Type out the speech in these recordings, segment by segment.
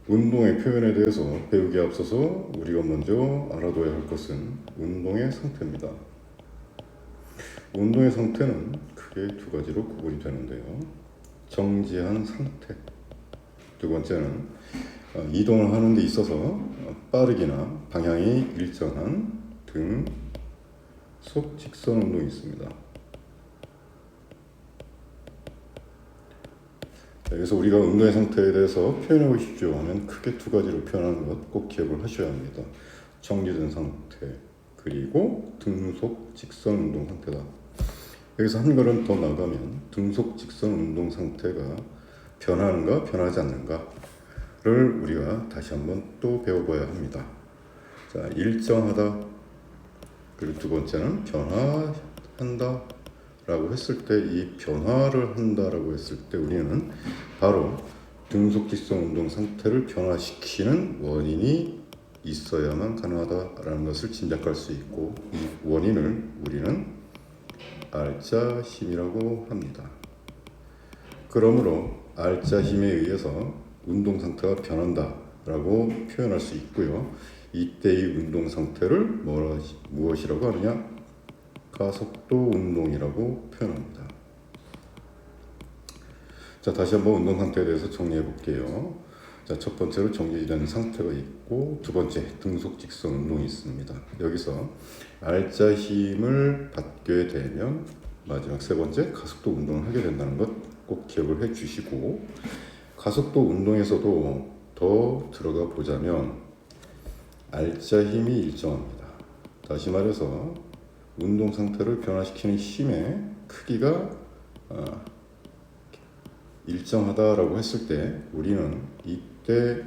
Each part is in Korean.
운동의 표현에 대해서 배우기에 앞서서 우리가 먼저 알아둬야 할 것은 운동의 상태입니다. 운동의 상태는 크게 두 가지로 구분이 되는데요. 정지한 상태. 두 번째는 이동을 하는 데 있어서 빠르기나 방향이 일정한 등속 직선 운동이 있습니다. 그래서 우리가 운동의 상태에 대해서 표현해 보십시오 하면 크게 두 가지로 표현하는 것 꼭 기억을 하셔야 합니다. 정지된 상태 그리고 등속 직선 운동 상태다. 여기서 한 걸음 더 나가면 등속 직선 운동 상태가 변하는가 변하지 않는가를 우리가 다시 한번 또 배워봐야 합니다. 자, 일정하다. 그리고 두 번째는 변화한다 라고 했을 때, 이 변화를 한다라고 했을 때 우리는 바로 등속 직선 운동 상태를 변화시키는 원인이 있어야만 가능하다라는 것을 짐작할 수 있고, 이 원인을 우리는 알짜 힘이라고 합니다. 그러므로 알짜 힘에 의해서 운동 상태가 변한다라고 표현할 수 있고요. 이때의 운동 상태를 무엇이라고 하느냐? 가속도 운동이라고 표현합니다. 자, 다시 한번 운동 상태에 대해서 정리해 볼게요. 자, 첫 번째로 정지된 상태가 있고, 두 번째 등속 직선 운동이 있습니다. 여기서 알짜 힘을 받게 되면 마지막 세 번째 가속도 운동을 하게 된다는 것 꼭 기억을 해 주시고, 가속도 운동에서도 더 들어가 보자면 알짜 힘이 일정합니다. 다시 말해서 운동 상태를 변화시키는 힘의 크기가 일정하다라고 했을 때 우리는 이때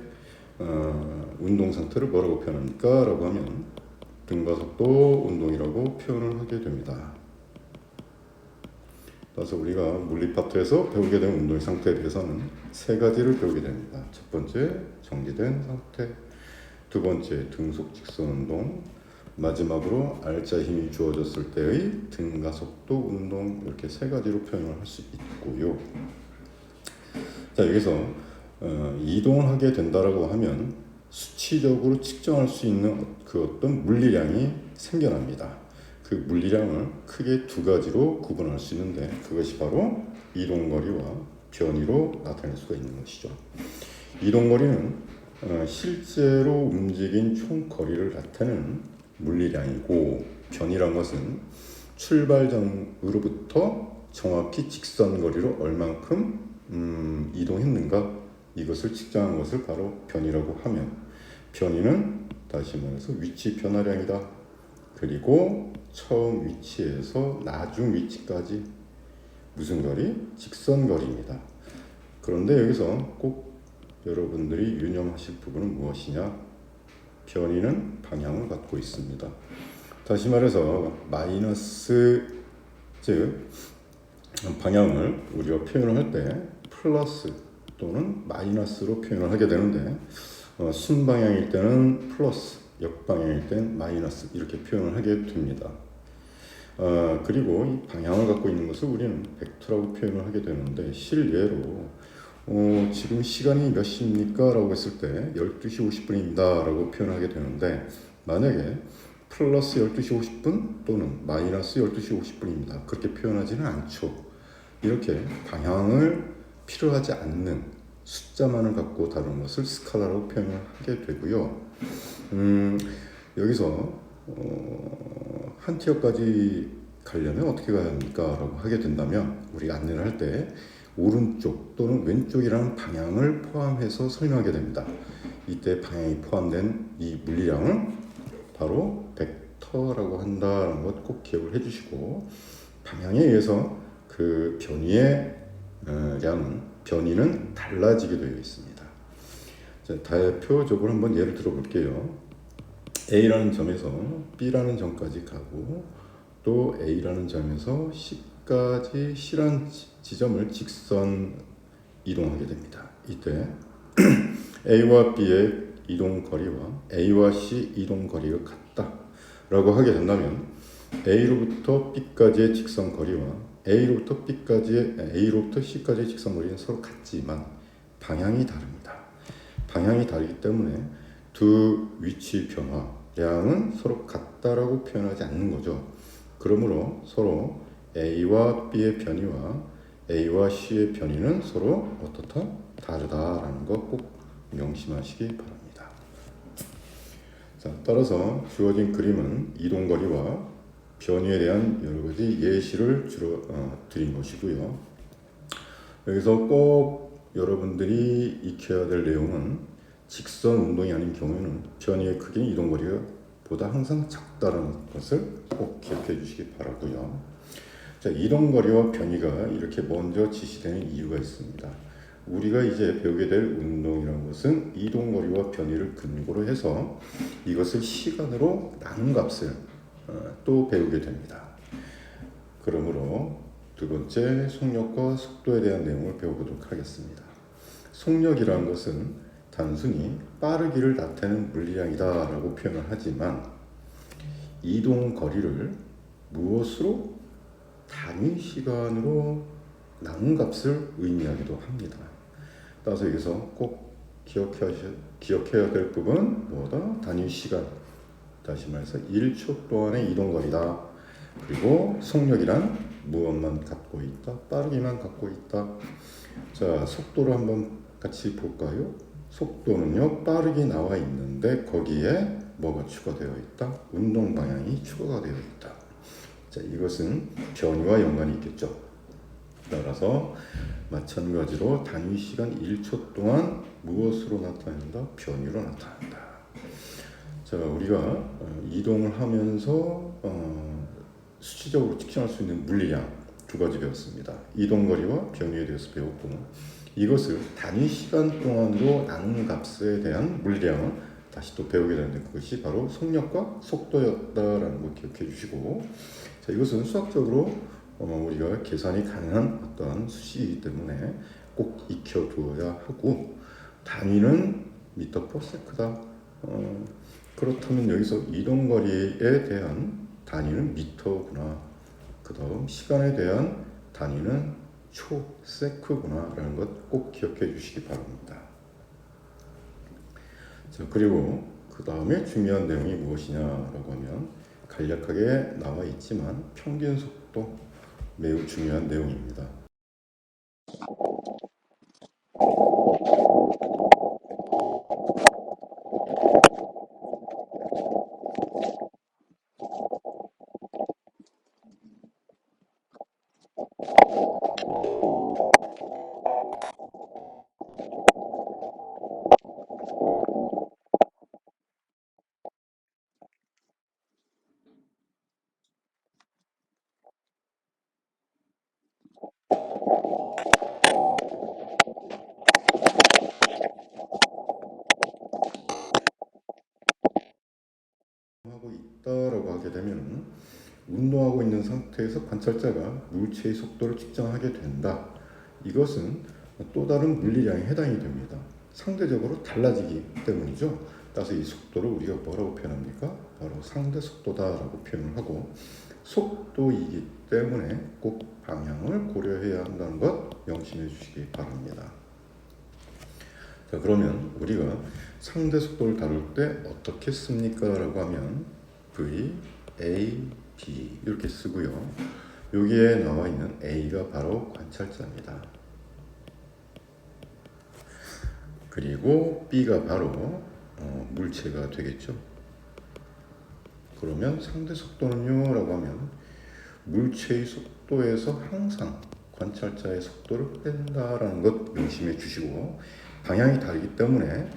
운동 상태를 뭐라고 표현합니까? 라고 하면 등가속도 운동이라고 표현을 하게 됩니다. 그래서 우리가 물리 파트에서 배우게 된 운동의 상태에 대해서는 세 가지를 배우게 됩니다. 첫 번째 정지된 상태, 두 번째 등속 직선 운동, 마지막으로 알짜 힘이 주어졌을 때의 등가속도 운동, 이렇게 세 가지로 표현을 할 수 있고요. 자, 여기서 이동을 하게 된다라고 하면 수치적으로 측정할 수 있는 그 어떤 물리량이 생겨납니다. 그 물리량을 크게 두 가지로 구분할 수 있는데, 그것이 바로 이동거리와 변이로 나타낼 수가 있는 것이죠. 이동거리는 실제로 움직인 총 거리를 나타내는 물리량이고, 변이란 것은 출발점으로부터 정확히 직선 거리로 얼만큼 이동했는가, 이것을 측정한 것을 바로 변이라고 하면, 변이는 다시 말해서 위치 변화량이다. 그리고 처음 위치에서 나중 위치까지 무슨 거리? 직선 거리입니다. 그런데 여기서 꼭 여러분들이 유념하실 부분은 무엇이냐? 변이는 방향을 갖고 있습니다. 다시 말해서 마이너스, 즉 방향을 우리가 표현을 할 때 플러스 또는 마이너스로 표현을 하게 되는데, 순방향일 때는 플러스, 역방향일 땐 마이너스, 이렇게 표현을 하게 됩니다. 그리고 이 방향을 갖고 있는 것을 우리는 벡터라고 표현을 하게 되는데, 실례로 지금 시간이 몇 시입니까? 라고 했을 때 12시 50분입니다 라고 표현하게 되는데, 만약에 플러스 12시 50분 또는 마이너스 12시 50분입니다 그렇게 표현하지는 않죠. 이렇게 방향을 필요하지 않는 숫자만을 갖고 다루는 것을 스칼라라고 표현을 하게 되고요. 여기서 한 티어까지 가려면 어떻게 가야 합니까? 라고 하게 된다면, 우리가 안내를 할 때 오른쪽 또는 왼쪽이라는 방향을 포함해서 설명하게 됩니다. 이때 방향이 포함된 이 물리량을 바로 벡터라고 한다는 것 꼭 기억을 해주시고, 방향에 의해서 그 변이의 변이는 달라지게 되어 있습니다. 자, 대표적으로 한번 예를 들어 볼게요. A라는 점에서 B라는 점까지 가고, 또 A라는 점에서 C까지 C라는 지점을 직선 이동하게 됩니다. 이때 A와 B의 이동 거리와 A와 C 이동 거리가 같다 라고 하게 된다면, A로부터 B까지의 직선 거리와 A로부터 C까지의 직선 거리는 서로 같지만 방향이 다릅니다. 방향이 다르기 때문에 두 위치 변화량은 서로 같다라고 표현하지 않는 거죠. 그러므로 서로 A와 B의 변이와 A와 C의 변이는 서로 어떻다? 다르다라는 거 꼭 명심하시기 바랍니다. 자, 따라서 주어진 그림은 이동거리와 변이에 대한 여러 가지 예시를 주로 드린 것이고요. 여기서 꼭 여러분들이 익혀야 될 내용은 직선 운동이 아닌 경우에는 변이의 크기는 이동거리가 보다 항상 작다는 것을 꼭 기억해 주시기 바라고요. 자, 이동거리와 변이가 이렇게 먼저 지시되는 이유가 있습니다. 우리가 이제 배우게 될 운동이라는 것은 이동거리와 변이를 근거로 해서 이것을 시간으로 나눈 값을 또 배우게 됩니다. 그러므로 두 번째, 속력과 속도에 대한 내용을 배워보도록 하겠습니다. 속력이라는 것은 단순히 빠르기를 나타내는 물리량이다 라고 표현을 하지만 이동 거리를 무엇으로? 단위 시간으로 나눈 값을 의미하기도 합니다. 따라서 여기서 꼭 기억해야 될 부분은 뭐다? 단위 시간, 다시 말해서 1초 동안의 이동 거리다. 그리고 속력이란 무엇만 갖고 있다? 빠르기만 갖고 있다. 자, 속도를 한번 같이 볼까요? 속도는요, 빠르게 나와 있는데 거기에 뭐가 추가되어 있다? 운동 방향이 추가가 되어 있다. 자, 이것은 변이와 연관이 있겠죠. 따라서 마찬가지로 단위 시간 1초 동안 무엇으로 나타낸다? 변이로 나타난다. 자, 우리가 이동을 하면서 수치적으로 측정할 수 있는 물리량 두 가지 배웠습니다. 이동거리와 변이에 대해서 배웠고, 이것을 단위 시간 동안으로 나눈 값에 대한 물리량을 다시 또 배우게 되는데 그것이 바로 속력과 속도였다라는 걸 기억해 주시고, 자, 이것은 수학적으로 우리가 계산이 가능한 어떤 수식이기 때문에 꼭 익혀두어야 하고, 단위는 미터 퍼 세크다. 그렇다면 여기서 이동거리에 대한 단위는 미터구나. 그 다음 시간에 대한 단위는 초세크구나 라는 것 꼭 기억해 주시기 바랍니다. 자, 그리고 그 다음에 중요한 내용이 무엇이냐라고 하면 간략하게 나와 있지만 평균 속도 매우 중요한 내용입니다. 하고 있다라고 하게 되면 운동하고 있는 상태에서 관찰자가 물체의 속도를 측정하게 된다. 이것은 또 다른 물리량에 해당이 됩니다. 상대적으로 달라지기 때문이죠. 따라서 이 속도를 우리가 뭐라고 표현합니까? 바로 상대 속도다라고 표현을 하고, 속도이기 때문에 꼭 방향을 고려해야 한다는 것 명심해 주시기 바랍니다. 자, 그러면 우리가 상대 속도를 다룰 때 어떻게 씁니까? 라고 하면 V, A, B 이렇게 쓰고요. 여기에 나와 있는 A가 바로 관찰자입니다. 그리고 B가 바로 물체가 되겠죠. 그러면 상대 속도는요? 라고 하면 물체의 속도에서 항상 관찰자의 속도를 뺀다라는 것 명심해 주시고, 방향이 다르기 때문에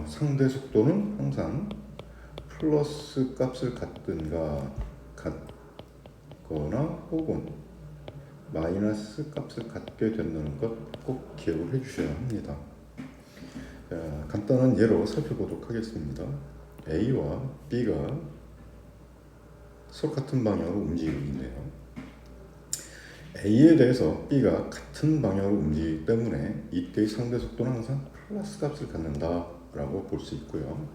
상대 속도는 항상 플러스 값을 갖거나 혹은 마이너스 값을 갖게 된다는 것 꼭 기억을 해 주셔야 합니다. 자, 간단한 예로 살펴보도록 하겠습니다. A와 B가 서로 같은 방향으로 움직이고 있네요. A에 대해서 B가 같은 방향으로 움직이기 때문에 이때의 상대 속도는 항상 플러스 값을 갖는다 라고 볼 수 있고요.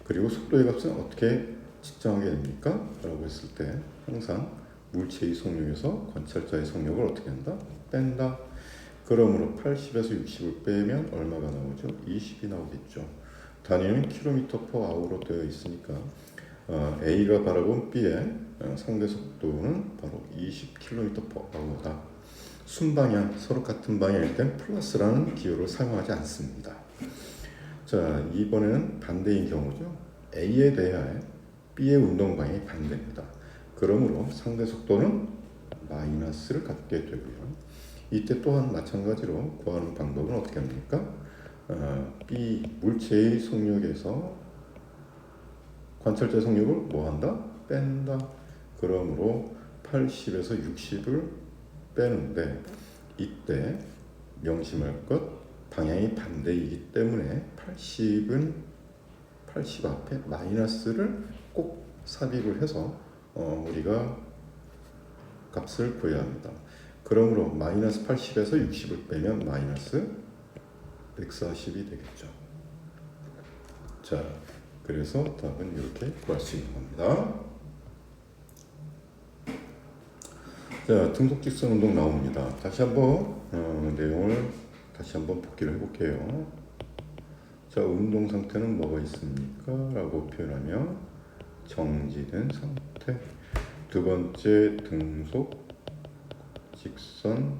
그리고 속도의 값은 어떻게 측정하게 됩니까? 라고 했을 때 항상 물체의 속력에서 관찰자의 속력을 어떻게 한다? 뺀다. 그러므로 80에서 60을 빼면 얼마가 나오죠? 20이 나오겠죠. 단위는 킬로미터 퍼 아워로 되어 있으니까 A가 바라본 B의 상대 속도는 바로 20km per hour다. 순방향, 서로 같은 방향일 땐 플러스라는 기호를 사용하지 않습니다. 자, 이번에는 반대인 경우죠. A에 대하여 B의 운동 방향이 반대입니다. 그러므로 상대 속도는 마이너스를 갖게 되고요. 이때 또한 마찬가지로 구하는 방법은 어떻게 합니까? B 물체의 속력에서 관찰자 속력을 뭐 한다? 뺀다. 그러므로 80에서 60을 빼는데 이때 명심할 것 방향이 반대이기 때문에 80은 80 앞에 마이너스를 꼭 삽입을 해서 우리가 값을 구해야 합니다. 그러므로 마이너스 80에서 60을 빼면 마이너스 140이 되겠죠. 자, 그래서 답은 이렇게 구할 수 있는 겁니다. 자, 등속 직선 운동 나옵니다. 다시 한번 내용을 다시 한번 복기를 해볼게요. 자, 운동 상태는 뭐가 있습니까? 라고 표현하면 정지된 상태. 두 번째 등속 직선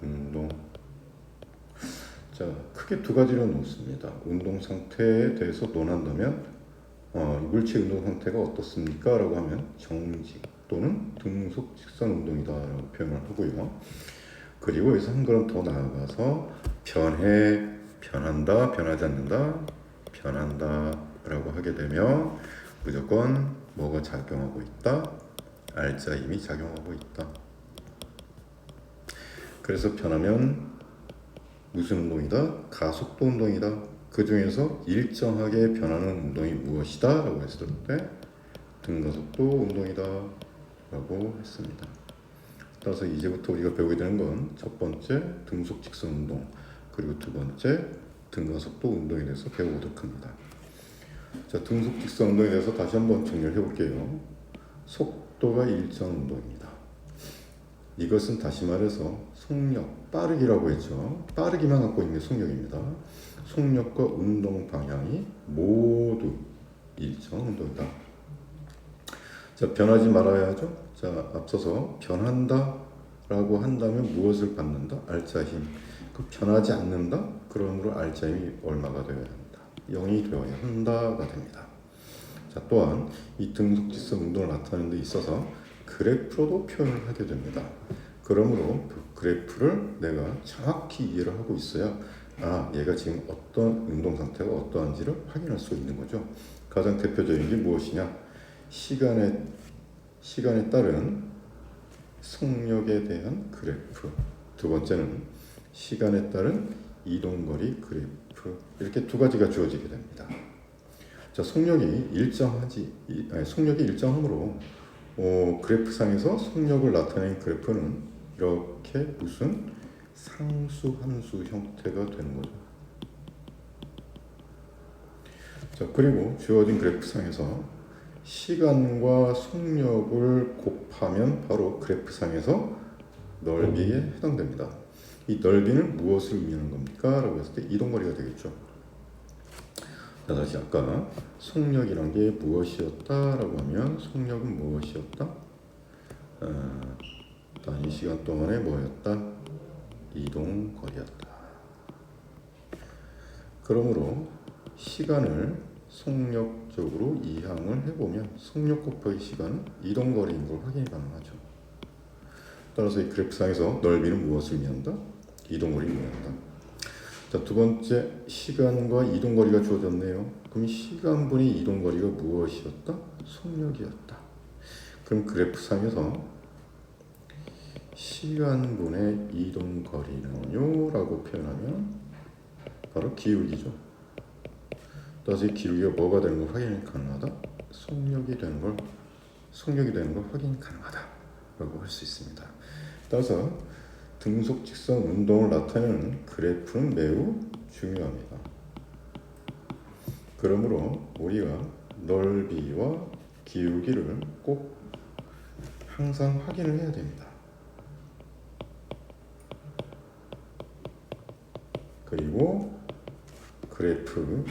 운동. 자, 크게 두 가지로 놓습니다. 운동 상태에 대해서 논한다면 물체 운동 상태가 어떻습니까? 라고 하면 정지 또는 등속 직선 운동이다 라고 표현을 하고요. 그리고 여기서 한 걸음 더 나아가서 변해, 변한다, 변하지 않는다, 변한다 라고 하게 되면 무조건 뭐가 작용하고 있다? 알자 힘이 작용하고 있다. 그래서 변하면 무슨 운동이다? 가속도 운동이다. 그 중에서 일정하게 변하는 운동이 무엇이다? 라고 했을 때 등가속도 운동이다 라고 했습니다. 따라서 이제부터 우리가 배우게 되는 건 첫 번째 등속 직선 운동, 그리고 두 번째 등가속도 운동에 대해서 배워보도록 합니다. 자, 등속 직선 운동에 대해서 다시 한번 정리를 해볼게요. 속도가 일정 운동입니다. 이것은 다시 말해서 속력, 빠르기라고 했죠. 빠르기만 갖고 있는 게 속력입니다. 속력과 운동 방향이 모두 일정 운동이다. 자, 변하지 말아야 하죠. 자, 앞서서 변한다 라고 한다면 무엇을 받는다? 알자 힘. 그 변하지 않는다? 그러므로 알자 힘이 얼마가 되어야 합니다? 0이 되어야 한다가 됩니다. 자, 또한 이 등속 직선 운동을 나타내는 데 있어서 그래프로도 표현을 하게 됩니다. 그러므로 그 그래프를 내가 정확히 이해를 하고 있어야 얘가 지금 어떤 운동 상태가 어떠한지를 확인할 수 있는 거죠. 가장 대표적인 게 무엇이냐? 시간에 따른 속력에 대한 그래프. 두 번째는 시간에 따른 이동거리 그래프. 이렇게 두 가지가 주어지게 됩니다. 자, 속력이 일정하므로 그래프상에서 속력을 나타낸 그래프는 이렇게 무슨 상수함수 형태가 되는 거죠. 자, 그리고 주어진 그래프상에서 시간과 속력을 곱하면 바로 그래프상에서 넓이에 해당됩니다. 이 넓이는 무엇을 의미하는 겁니까? 라고 했을 때 이동거리가 되겠죠. 자, 다시 아까 속력이란 게 무엇이었다? 라고 하면 속력은 무엇이었다? 단위 시간 동안에 뭐였다? 이동거리였다. 그러므로 시간을 속력적으로 이항을 해보면 속력 곱하기 시간은 이동거리인 걸 확인이 가능하죠. 따라서 이 그래프상에서 넓이는 무엇을 의미한다? 이동거리를 의미한다. 자, 두 번째 시간과 이동거리가 주어졌네요. 그럼 시간분의 이동거리가 무엇이었다? 속력이었다. 그럼 그래프상에서 시간분의 이동거리는요 라고 표현하면 바로 기울기죠. 따라서 이 기울기가 뭐가 되는 걸 확인이 가능하다? 속력이 되는 걸 확인이 가능하다 라고 할 수 있습니다. 따라서 등속 직선 운동을 나타내는 그래프는 매우 중요합니다. 그러므로 우리가 넓이와 기울기를 꼭 항상 확인을 해야 됩니다. 그리고 그래프를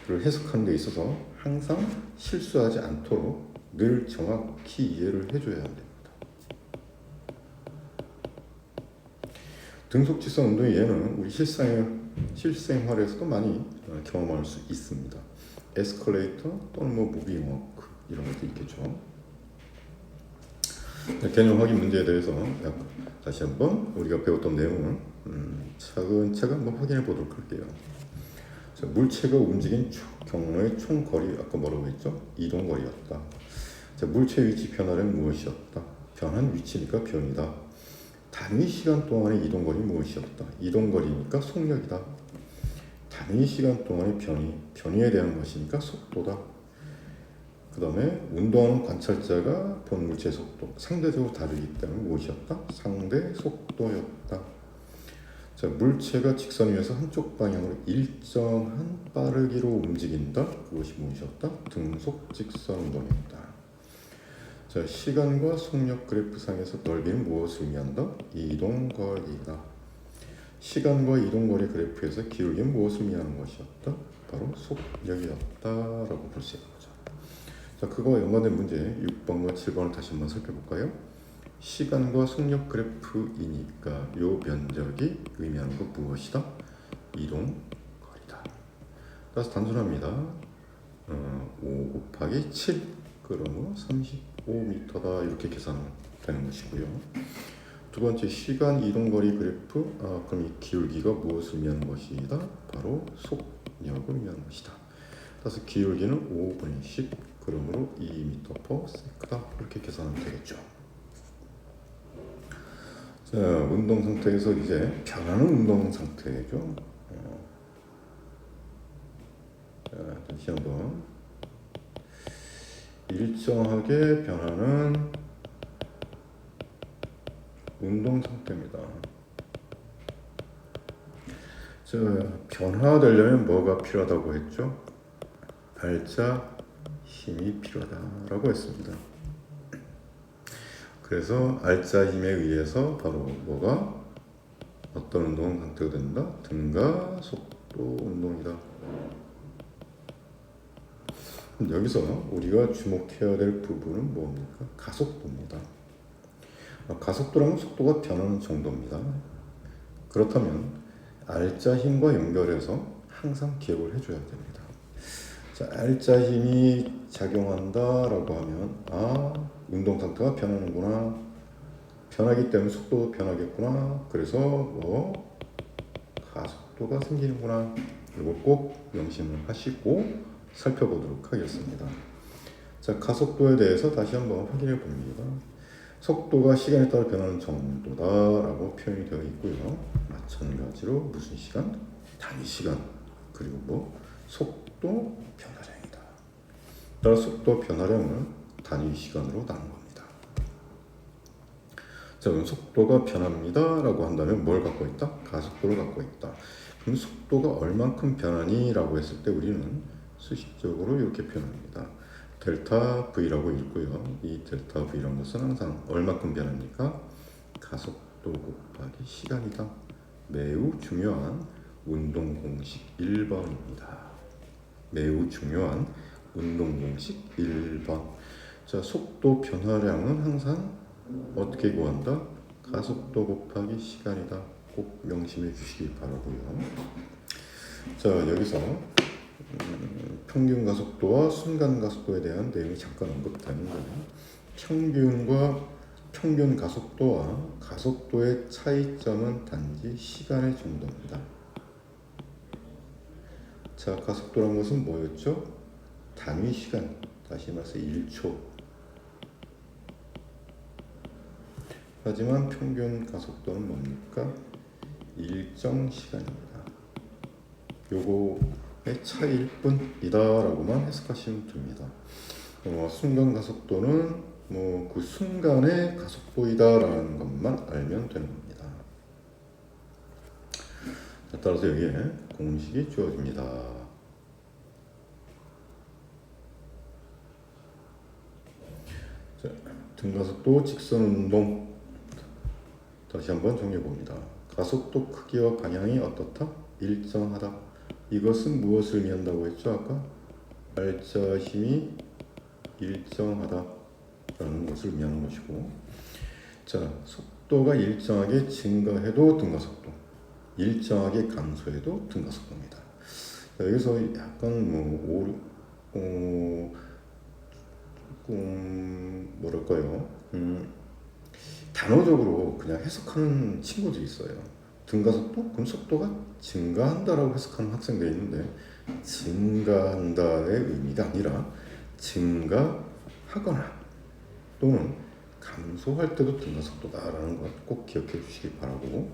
해석하는 데 있어서 항상 실수하지 않도록 늘 정확히 이해를 해줘야 됩니다. 등속직선 운동의 예는 우리 실생활에서도 많이 경험할 수 있습니다. 에스컬레이터 또는 무빙워크 이런 것도 있겠죠. 개념 확인 문제에 대해서 다시 한번 우리가 배웠던 내용을 차근차근 한번 확인해 보도록 할게요. 자, 물체가 움직인 경로의 총 거리, 아까 뭐라고 했죠? 이동 거리였다. 자, 물체 위치 변화량은 무엇이었다? 변한 위치니까 변이다. 단위 시간 동안의 이동 거리 무엇이었다? 이동 거리니까 속력이다. 단위 시간 동안의 변이에 대한 것이니까 속도다. 그 다음에 운동하는 관찰자가 본 물체의 속도, 상대적으로 다르기 때문에 무엇이었다? 상대 속도였다. 자, 물체가 직선 위에서 한쪽 방향으로 일정한 빠르기로 움직인다. 그것이 무엇이었다? 등속 직선 운동이었다. 자, 시간과 속력 그래프상에서 넓이는 무엇을 의미한다? 이동 거리다. 시간과 이동 거리 그래프에서 기울기는 무엇을 의미하는 것이었다? 바로 속력이었다라고 볼 수 있는 거죠. 자, 그거와 연관된 문제 6번과 7번을 다시 한번 살펴볼까요? 시간과 속력 그래프이니까 요 면적이 의미하는 것 무엇이다? 이동 거리다. 따라서 단순합니다. 5 곱하기 7 그러므로 35m다 이렇게 계산되는 것이고요. 두 번째 시간 이동 거리 그래프, 그럼 이 기울기가 무엇을 의미하는 것이다? 바로 속력을 의미하는 것이다. 따라서 기울기는 5분의 10 그러므로 2m/s다 이렇게 계산하면 되겠죠. 자, 운동 상태에서 이제 변하는 운동 상태죠. 자, 다시 한번 일정하게 변하는 운동 상태입니다. 자, 변화되려면 뭐가 필요하다고 했죠? 알짜 힘이 필요하다라고 했습니다. 그래서 알짜 힘에 의해서 바로 뭐가 어떤 운동 상태가 된다? 등가 속도 운동이다. 여기서 우리가 주목해야 될 부분은 뭡니까? 가속도입니다. 가속도라는 속도가 변하는 정도입니다. 그렇다면 알짜 힘과 연결해서 항상 기억을 해줘야 됩니다. 자, 알짜 힘이 작용한다라고 하면 운동 상태가 변하는구나. 변하기 때문에 속도도 변하겠구나. 그래서 가속도가 생기는구나. 이걸 꼭 명심을 하시고 살펴보도록 하겠습니다. 자, 가속도에 대해서 다시 한번 확인해 봅니다. 속도가 시간에 따라 변하는 정도다라고 표현이 되어 있고요. 마찬가지로 무슨 시간? 단위 시간. 그리고 속도 변화량이다. 따라 속도 변화량은 단위 시간으로 나눈 겁니다. 자, 그럼 속도가 변합니다라고 한다면 뭘 갖고 있다? 가속도를 갖고 있다. 그럼 속도가 얼만큼 변하니? 라고 했을 때 우리는 수식적으로 이렇게 표현합니다. 델타 V라고 읽고요. 이 델타 V라는 것은 항상 얼만큼 변합니까? 가속도 곱하기 시간이다. 매우 중요한 운동 공식 1번입니다. 매우 중요한 운동 공식 1번. 자, 속도 변화량은 항상 어떻게 구한다? 가속도 곱하기 시간이다. 꼭 명심해 주시기 바라고요. 자, 여기서 평균 가속도와 순간 가속도에 대한 내용이 잠깐 언급되는데, 평균 가속도와 가속도의 차이점은 단지 시간의 정도입니다. 자, 가속도란 것은 뭐였죠? 단위 시간, 다시 말해서 1초. 하지만 평균 가속도는 뭡니까? 일정 시간입니다. 요거의 차이일 뿐이다 라고만 해석하시면 됩니다. 순간 가속도는 그 순간의 가속도이다 라는 것만 알면 되는 겁니다. 따라서 여기에 공식이 주어집니다. 자, 등가속도 직선 운동 다시 한번 정리해 봅니다. 가속도 크기와 방향이 어떻다? 일정하다. 이것은 무엇을 의미한다고 했죠? 아까 알짜 힘이 일정하다라는 것을 의미하는 것이고, 자, 속도가 일정하게 증가해도 등가속도, 일정하게 감소해도 등가속도입니다. 여기서 약간 조금 뭐랄까요? 단어적으로 그냥 해석하는 친구들이 있어요. 등가속도? 그럼 속도가 증가한다라고 해석하는 학생들이 있는데, 증가한다의 의미가 아니라 증가하거나 또는 감소할 때도 등가속도다라는 것 꼭 기억해 주시기 바라고,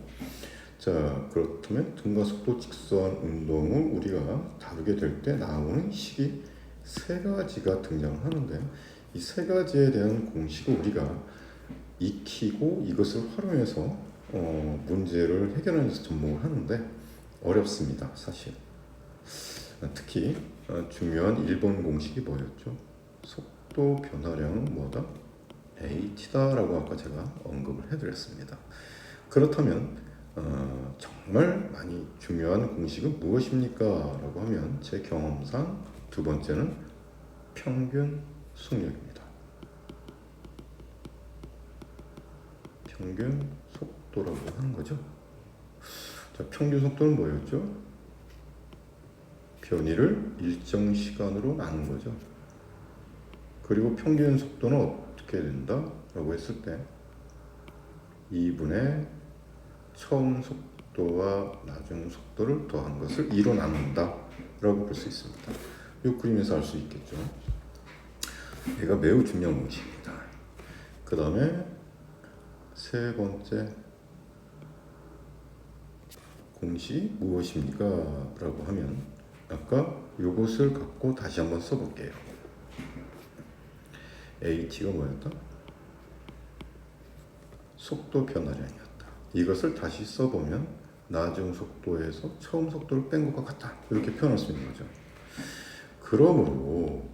자, 그렇다면 등가속도 직선 운동을 우리가 다루게 될 때 나오는 식이 세 가지가 등장하는데, 이 세 가지에 대한 공식을 우리가 익히고 이것을 활용해서 문제를 해결하는 데 접목을 하는데 어렵습니다, 사실. 특히 중요한 1번 공식이 뭐였죠? 속도 변화량은 뭐다? at다라고 아까 제가 언급을 해드렸습니다. 그렇다면 정말 많이 중요한 공식은 무엇입니까? 라고 하면 제 경험상 두 번째는 평균 속력입니다. 평균 속도라고 하는 거죠. 자, 평균 속도는 뭐였죠? 변이를 일정 시간으로 나눈 거죠. 그리고 평균 속도는 어떻게 된다? 라고 했을 때 2분의 처음 속도와 나중 속도를 더한 것을 2로 나눈다 라고 볼 수 있습니다. 이 그림에서 알 수 있겠죠. 얘가 매우 중요한 공식입니다. 그 다음에 세 번째 공식이 무엇입니까? 라고 하면 아까 요것을 갖고 다시 한번 써볼게요. H가 뭐였다? 속도 변화량이었다. 이것을 다시 써보면 나중 속도에서 처음 속도를 뺀 것과 같다. 이렇게 표현할 수 있는 거죠. 그러므로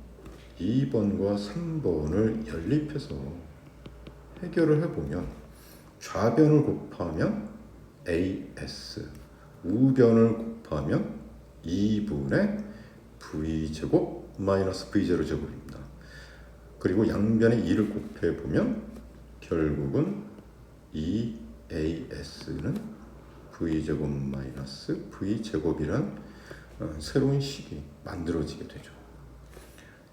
2번과 3번을 연립해서 해결을 해보면 좌변을 곱하면 AS, 우변을 곱하면 2분의 V제곱 마이너스 V0 제곱입니다. 그리고 양변에 2를 곱해보면 결국은 2AS는 V제곱 마이너스 V제곱이란 새로운 식이 만들어지게 되죠.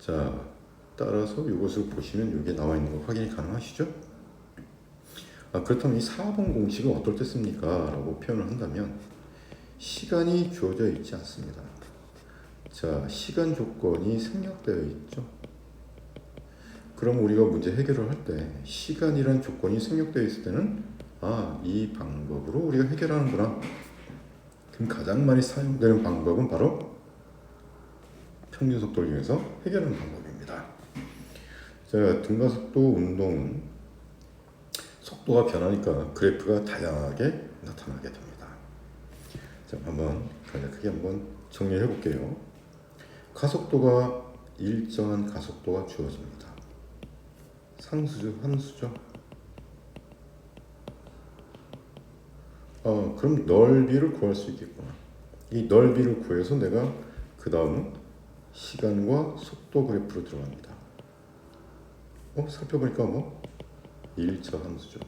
자, 따라서 이것을 보시면 이게 나와 있는 거 확인이 가능하시죠? 그렇다면 이 4번 공식은 어떨 때 씁니까? 라고 표현을 한다면 시간이 주어져 있지 않습니다. 자, 시간 조건이 생략되어 있죠. 그럼 우리가 문제 해결을 할 때 시간이란 조건이 생략되어 있을 때는 이 방법으로 우리가 해결하는구나. 그럼 가장 많이 사용되는 방법은 바로 평균 속도를 이용해서 해결하는 방법입니다. 자, 등가속도 운동은 속도가 변하니까 그래프가 다양하게 나타나게 됩니다. 자, 한번 간략하게 한번 정리해 볼게요. 가속도가 일정한 가속도가 주어집니다. 상수죠, 함수죠. 그럼 넓이를 구할 수 있겠구나. 이 넓이를 구해서 내가 그 다음은 시간과 속도 그래프로 들어갑니다. 살펴보니까 1차 함수죠.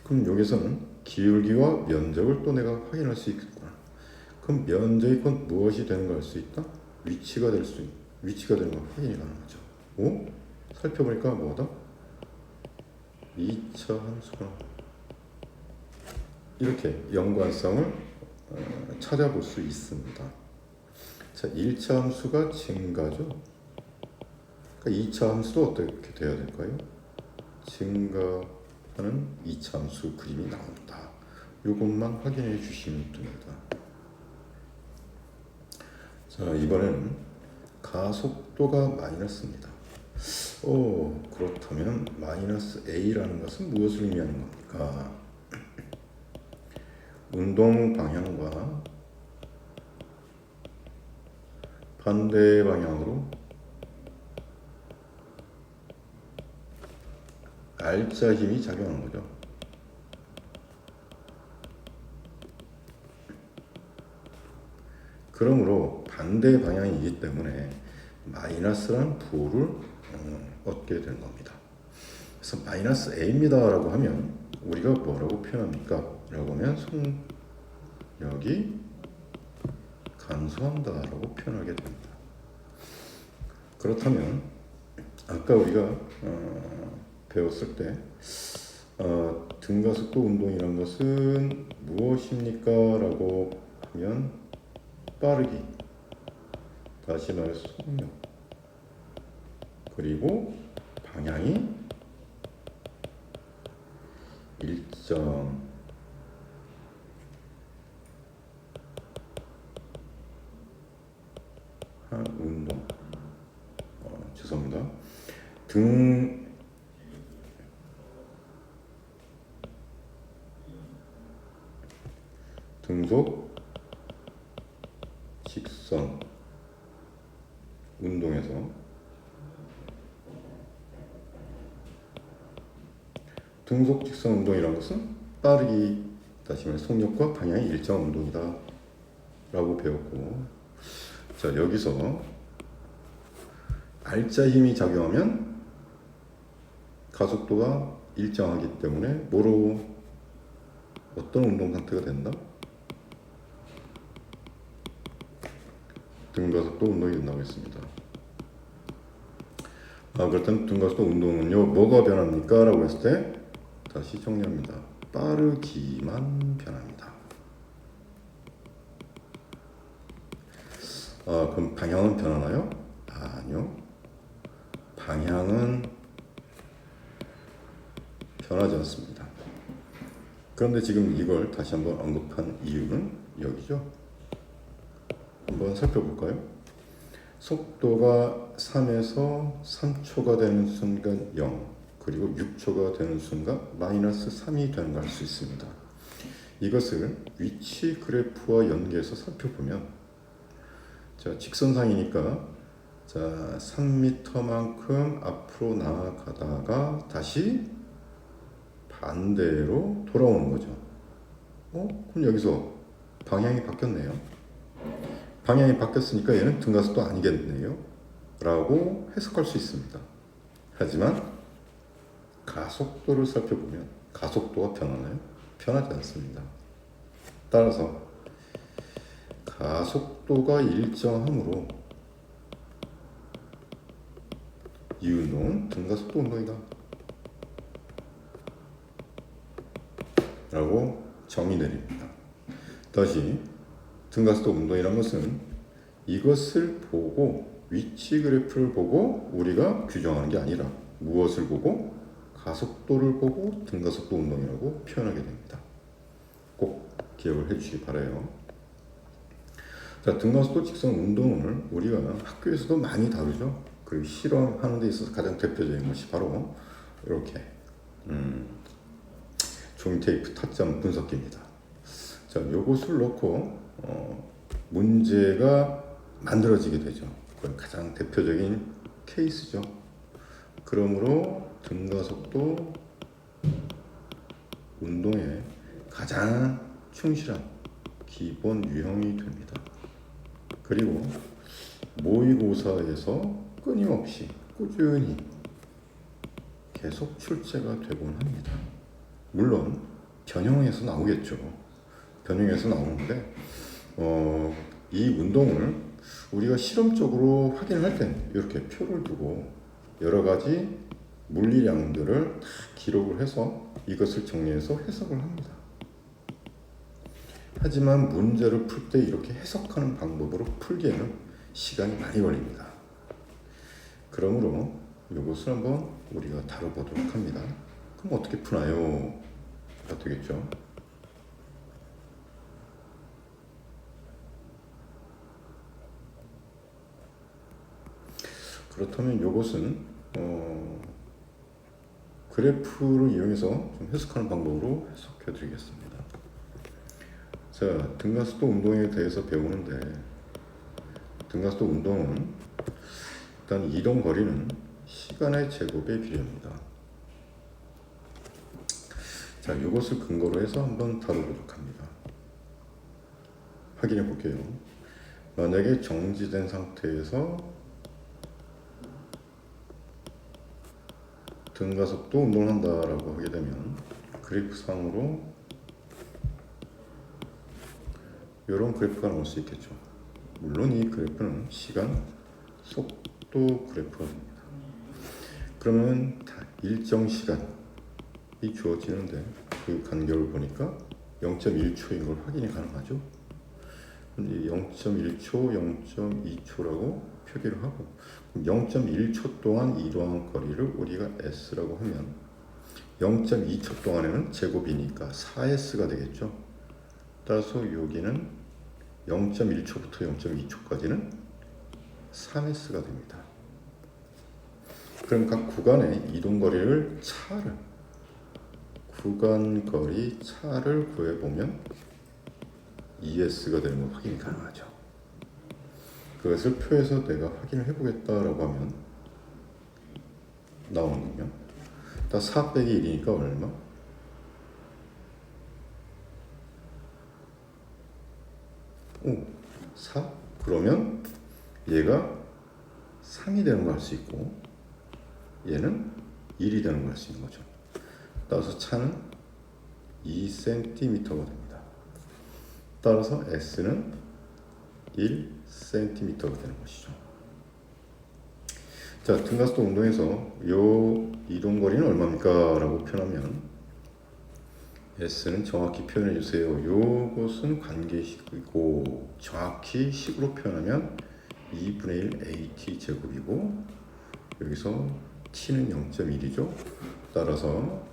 그럼 여기서는 기울기와 면적을 또 내가 확인할 수 있겠구나. 그럼 면적이 곧 무엇이 되는 걸 알 수 있다? 위치가 되는 걸 확인이 가능하죠. 살펴보니까 뭐다? 2차 함수구나. 이렇게 연관성을 찾아볼 수 있습니다. 자, 1차 함수가 증가죠. 그러니까 2차 함수도 어떻게 돼야 될까요? 증가하는 2차 함수 그림이 나온다. 이것만 확인해 주시면 됩니다. 자, 이번에는 가속도가 마이너스입니다. 그렇다면 마이너스 A라는 것은 무엇을 의미하는 겁니까? 운동 방향과 반대 방향으로 알짜 힘이 작용하는 거죠. 그러므로 반대 방향이기 때문에 마이너스란 부호를 얻게 되는 겁니다. 그래서 마이너스 a입니다라고 하면 우리가 뭐라고 표현합니까? 라고 하면 속력이 감소한다라고 표현하게 됩니다. 그렇다면 아까 우리가 배웠을 때 등가속도 운동이란 것은 무엇입니까? 라고 하면 빠르기, 다시 말해서 속력, 그리고 방향이 일정한 운동. 죄송합니다. 등속 직선 운동에서 등속 직선 운동이라는 것은 빠르기, 다시 말해 속력과 방향이 일정한 운동이다 라고 배웠고, 자 여기서 알짜 힘이 작용하면 가속도가 일정하기 때문에 뭐로 어떤 운동 상태가 된다? 등가속도 운동이 된다고 했습니다. 그렇다면 등가속도 운동은요 뭐가 변합니까? 라고 했을 때 다시 정리합니다. 빠르기만 변합니다. 그럼 방향은 변하나요? 아니요. 방향은 변하지 않습니다. 그런데 지금 이걸 다시 한번 언급한 이유는 여기죠. 한번 살펴볼까요? 속도가 3에서 3초가 되는 순간 0, 그리고 6초가 되는 순간 마이너스 3이 되는 걸 알 수 있습니다. 이것을 위치 그래프와 연계해서 살펴보면, 자 직선상이니까 자 3m만큼 앞으로 나아가다가 다시 반대로 돌아오는 거죠. 그럼 여기서 방향이 바뀌었네요. 방향이 바뀌었으니까 얘는 등가속도 아니겠네요 라고 해석할 수 있습니다. 하지만 가속도를 살펴보면 가속도가 변하나요? 변하지 않습니다. 따라서 가속도가 일정하므로 이 운동은 등가속도 운동이다 라고 정의 내립니다. 다시 등가속도 운동이란 것은 이것을 보고 위치 그래프를 보고 우리가 규정하는 게 아니라 무엇을 보고? 가속도를 보고 등가속도 운동이라고 표현하게 됩니다. 꼭 기억을 해주시기 바라요. 자, 등가속도 직선 운동을 우리가 학교에서도 많이 다루죠. 그리고 실험하는 데 있어서 가장 대표적인 것이 바로 이렇게 종이 테이프 타점 분석기입니다. 자, 요것을 놓고 문제가 만들어지게 되죠. 그건 가장 대표적인 케이스죠. 그러므로 등가속도 운동에 가장 충실한 기본 유형이 됩니다. 그리고 모의고사에서 끊임없이 꾸준히 계속 출제가 되곤 합니다. 물론 변형에서 나오겠죠. 변형에서 나오는데 이 운동을 우리가 실험적으로 확인할 때는 이렇게 표를 두고 여러 가지 물리량들을 다 기록을 해서 이것을 정리해서 해석을 합니다. 하지만 문제를 풀 때 이렇게 해석하는 방법으로 풀기에는 시간이 많이 걸립니다. 그러므로 이것을 한번 우리가 다뤄보도록 합니다. 그럼 어떻게 푸나요? 가 되겠죠. 그렇다면 이것은 그래프를 이용해서 좀 해석하는 방법으로 해석해 드리겠습니다. 자, 등가속도 운동에 대해서 배우는데 등가속도 운동은 일단 이동 거리는 시간의 제곱에 비례합니다. 자, 이것을 근거로 해서 한번 다뤄보도록 합니다. 확인해 볼게요. 만약에 정지된 상태에서 등가속도 운동을 한다라고 하게 되면 그래프상으로 이런 그래프가 나올 수 있겠죠. 물론 이 그래프는 시간, 속도 그래프가 됩니다. 그러면 일정 시간이 주어지는데 그 간격을 보니까 0.1초인 걸 확인이 가능하죠. 0.1초, 0.2초라고 표기를 하고 0.1초 동안 이동한 거리를 우리가 S라고 하면 0.2초 동안에는 제곱이니까 4S가 되겠죠. 따라서 여기는 0.1초부터 0.2초까지는 3S가 됩니다. 그럼 각 구간의 이동거리를 구간거리 차를 구해보면 ES가 되는 걸 확인이 가능하죠. 그것을 표에서 내가 확인을 해보겠다라고 하면 나오는군요. 4 빼기 1이니까 얼마? 4? 그러면 얘가 3이 되는 걸 알 수 있고 얘는 1이 되는 걸 알 수 있는 거죠. 따라서 차는 2cm가 됩니다. 따라서 S는 1cm가 되는 것이죠. 자, 등가속도 운동에서 요 이동거리는 얼마입니까? 라고 표현하면 S는 정확히 표현해 주세요. 요것은 관계식이고 정확히 식으로 표현하면 2분의 1 AT 제곱이고 여기서 T는 0.1이죠. 따라서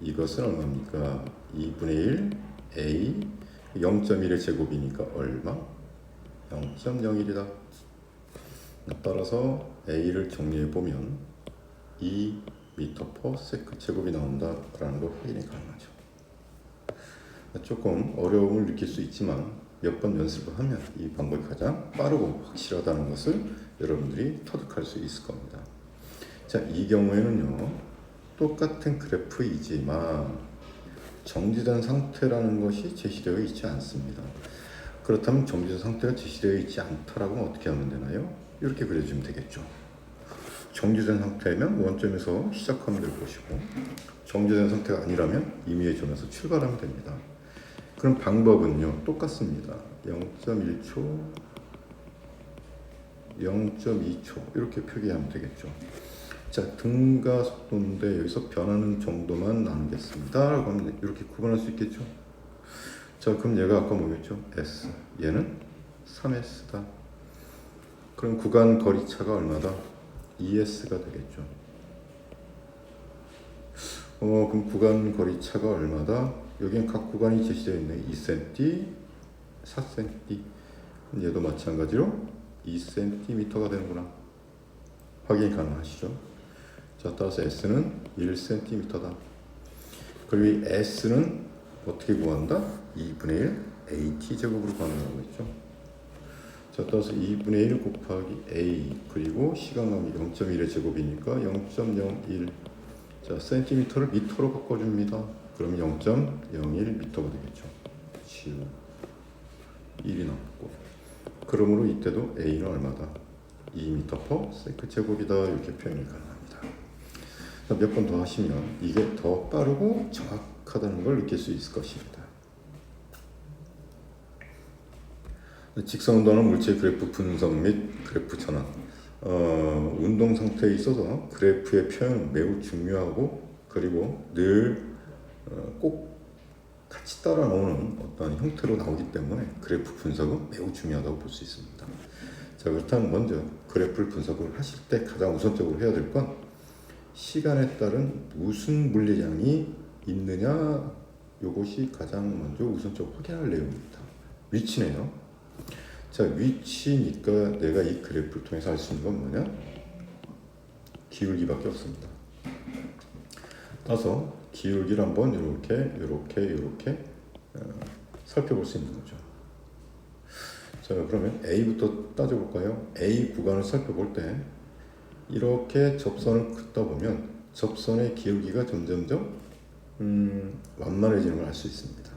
이것은 얼마입니까? 2분의 1 A 0.1의 제곱이니까 얼마? 0.01이다. 따라서 A를 정리해보면 2m/s 제곱이 나온다라는 걸 확인이 가능하죠. 조금 어려움을 느낄 수 있지만 몇 번 연습을 하면 이 방법이 가장 빠르고 확실하다는 것을 여러분들이 터득할 수 있을 겁니다. 자, 이 경우에는요, 똑같은 그래프이지만 정지된 상태라는 것이 제시되어 있지 않습니다. 그렇다면 정지된 상태가 제시되어 있지 않다라고 하면 어떻게 하면 되나요? 이렇게 그려주면 되겠죠. 정지된 상태면 원점에서 시작하면 될 것이고 정지된 상태가 아니라면 임의의 점에서 출발하면 됩니다. 그럼 방법은요 똑같습니다. 0.1초, 0.2초 이렇게 표기하면 되겠죠. 자, 등가 속도인데 여기서 변하는 정도만 나누겠습니다 라고 하면 이렇게 구분할 수 있겠죠. 자, 그럼 얘가 아까 뭐였죠? S, 얘는 3S다. 그럼 구간 거리차가 얼마다? 2S가 되겠죠. 그럼 구간 거리차가 얼마다? 여기는 각 구간이 제시되어 있네. 2cm, 4cm. 얘도 마찬가지로 2cm가 되는구나. 확인이 가능하시죠? 자, 따라서 S는 1cm다. 그리고 이 S는 어떻게 구한다? 2분의 1 AT 제곱으로 구한다고 했죠. 자, 따라서 2분의 1 곱하기 A 그리고 시간감이 0.1의 제곱이니까 0.01. 자, 센티미터를 미터로 바꿔줍니다. 그럼 0.01미터가 되겠죠. 지우 1이 남고. 그러므로 이때도 A는 얼마다? 2m/s 제곱이다. 이렇게 표현이 가능합니다. 몇 번 더 하시면 이게 더 빠르고 정확하다는 걸 느낄 수 있을 것입니다. 직선운동은 물체 그래프 분석 및 그래프 전환. 운동 상태에 있어서 그래프의 표현은 매우 중요하고 그리고 늘 꼭 같이 따라 나오는 어떤 형태로 나오기 때문에 그래프 분석은 매우 중요하다고 볼 수 있습니다. 자, 그렇다면 먼저 그래프를 분석을 하실 때 가장 우선적으로 해야 될 건 시간에 따른 무슨 물리량이 있느냐, 이것이 가장 먼저 우선적으로 확인할 내용입니다. 위치네요. 자, 위치니까 내가 이 그래프를 통해서 알 수 있는 건 뭐냐? 기울기밖에 없습니다. 따라서 기울기를 한번 이렇게 살펴볼 수 있는 거죠. 자, 그러면 A부터 따져볼까요? A 구간을 살펴볼 때 이렇게 접선을 긋다 보면 접선의 기울기가 점점점 완만해지는 걸 알 수 있습니다.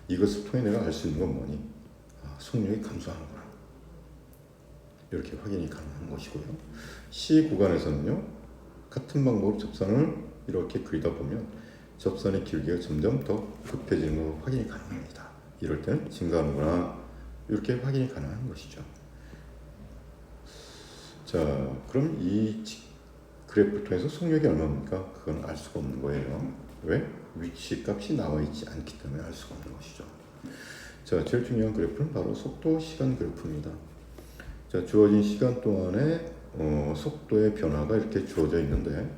이것을 통해 내가 알 수 있는 건 뭐니? 속력이 감소하는구나. 이렇게 확인이 가능한 것이고요. C 구간에서는요, 같은 방법으로 접선을 이렇게 그리다 보면 접선의 길이가 점점 더 급해지는 거 확인이 가능합니다. 이럴 때는 증가하는구나, 이렇게 확인이 가능한 것이죠. 자, 그럼 이 그래프를 통해서 속력이 얼마입니까? 그건 알 수가 없는 거예요. 왜? 위치 값이 나와 있지 않기 때문에 알 수가 없는 것이죠. 자, 제일 중요한 그래프는 바로 속도 시간 그래프입니다. 자, 주어진 시간 동안에 속도의 변화가 이렇게 주어져 있는데,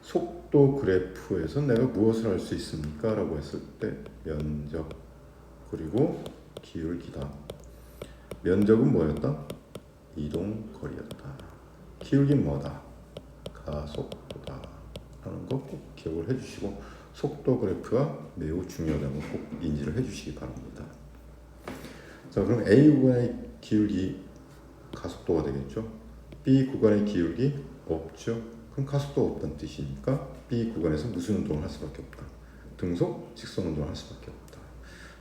속도 그래프에서 내가 무엇을 할 수 있습니까? 라고 했을 때 면적 그리고 기울기다. 면적은 뭐였다? 이동거리였다. 기울기는 뭐다? 가속도다 라는 거 꼭 기억을 해주시고, 속도 그래프가 매우 중요하다는 거 꼭 인지를 해주시기 바랍니다. 자, 그럼 A 구간의 기울기 가속도가 되겠죠. B 구간의 기울기 없죠. 그럼 가속도가 없다는 뜻이니까 B 구간에서 무슨 운동을 할 수밖에 없다? 등속, 직선 운동을 할 수밖에 없다.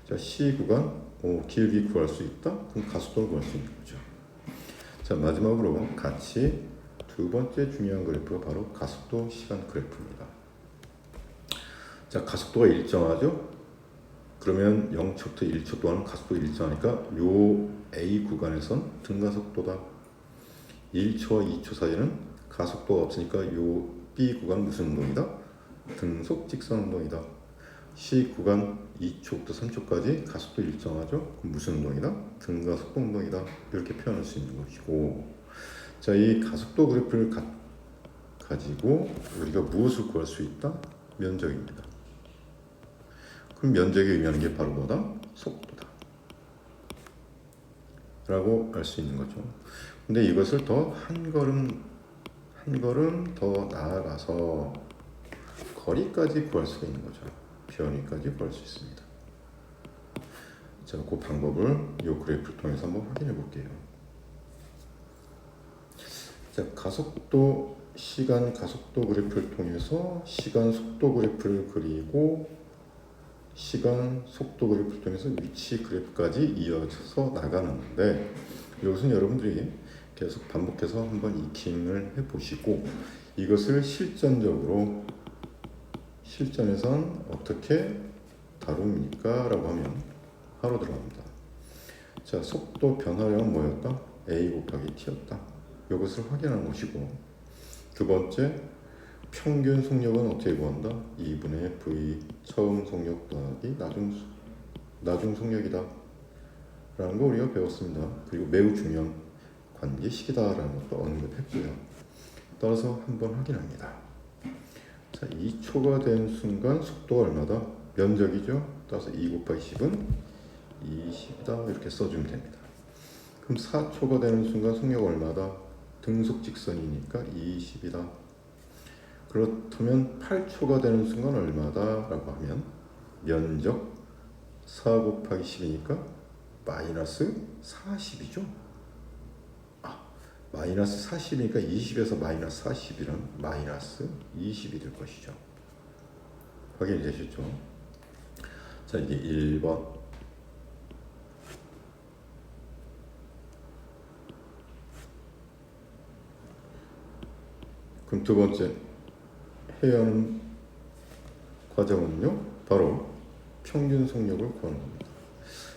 자, C 구간 기울기 구할 수 있다? 그럼 가속도를 구할 수 있는 거죠. 자, 마지막으로 같이 두 번째 중요한 그래프가 바로 가속도 시간 그래프입니다. 자, 가속도가 일정하죠? 그러면 0초부터 1초 동안 가속도가 일정하니까 요 A 구간에선 등가속도다. 1초와 2초 사이에는 가속도가 없으니까 요 B 구간 무슨 운동이다? 등속 직선 운동이다. C 구간 2초부터 3초까지 가속도 일정하죠? 그럼 무슨 운동이다? 등가속도 운동이다. 이렇게 표현할 수 있는 것이고, 자, 이 가속도 그래프를 가지고 우리가 무엇을 구할 수 있다? 면적입니다. 그럼 면적이 의미하는 게 바로 뭐다? 속도다 라고 알 수 있는 거죠. 근데 이것을 더 한 걸음 더 나아가서 거리까지 구할 수가 있는 거죠. 변위까지 구할 수 있습니다. 자, 그 방법을 이 그래프를 통해서 한번 확인해 볼게요. 자, 가속도 시간 가속도 그래프를 통해서 시간 속도 그래프를 그리고 시간 속도 그래프를 통해서 위치 그래프까지 이어져서 나가는데, 이것은 여러분들이 계속 반복해서 한번 익힘을 해보시고, 이것을 실전에선 어떻게 다룹니까? 라고 하면 바로 들어갑니다. 자, 속도 변화량은 뭐였다? A 곱하기 T였다. 이것을 확인하는 것이고, 두 번째, 평균 속력은 어떻게 구한다? 2분의 V 처음 속력 더하기 나중 속력이다 라는 거 우리가 배웠습니다. 그리고 매우 중요한 관계식이다 라는 것도 언급했고요. 따라서 한번 확인합니다. 자, 2초가 된 순간 속도가 얼마다? 면적이죠. 따라서 2 곱하기 10은 20이다 이렇게 써주면 됩니다. 그럼 4초가 되는 순간 속력 얼마다? 등속 직선이니까 20이다. 그렇다면 8초가 되는 순간 얼마다? 라고 하면 면적 4 곱하기 10이니까 마이너스 40이죠. 마이너스 40이니까 20에서 마이너스 40이란 마이너스 20이 될 것이죠. 확인이 되셨죠? 자, 이게 1번. 그럼 두 번째 해야 하는 과정은요, 바로 평균 속력을 구하는 겁니다.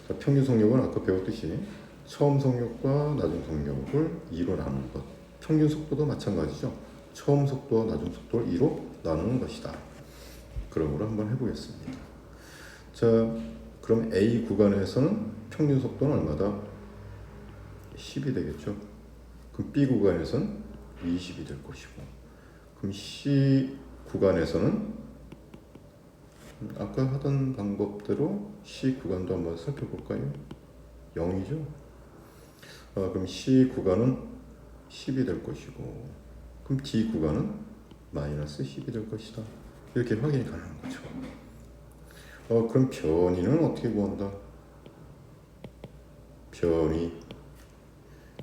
자, 평균 속력은 아까 배웠듯이 처음 속력과 나중 속력을 2로 나누는 것. 평균 속도도 마찬가지죠. 처음 속도와 나중 속도를 2로 나누는 것이다. 그러므로 한번 해보겠습니다. 자, 그럼 A 구간에서는 평균 속도는 얼마다? 10이 되겠죠. 그럼 B 구간에서는 20이 될 것이고, 그럼 C 구간에서는 아까 하던 방법대로 C 구간도 한번 살펴볼까요? 0이죠. 그럼 C 구간은 10이 될 것이고, 그럼 D 구간은 마이너스 10이 될 것이다. 이렇게 확인이 가능한 거죠. 그럼 변위는 어떻게 구한다? 변위.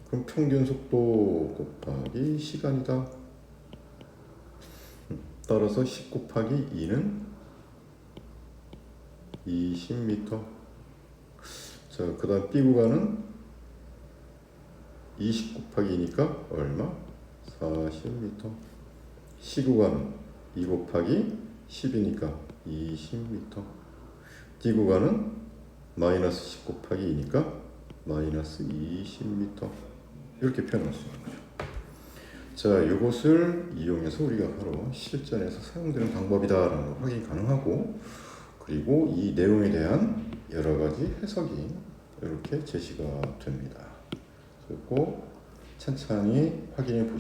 그럼 평균 속도 곱하기 시간이다. 따라서 10 곱하기 2는 20m. 자, 그 다음 B 구간은 20 곱하기 2니까 얼마? 40m. C 구간은 2 곱하기 10이니까 20m. D 구간은 마이너스 10 곱하기 2니까 마이너스 20m. 이렇게 표현할 수 있는 거죠. 자, 이것을 이용해서 우리가 바로 실전에서 사용되는 방법이다라는 걸 확인 가능하고, 그리고 이 내용에 대한 여러 가지 해석이 이렇게 제시가 됩니다. 그리고 찬찬히 확인해 보시면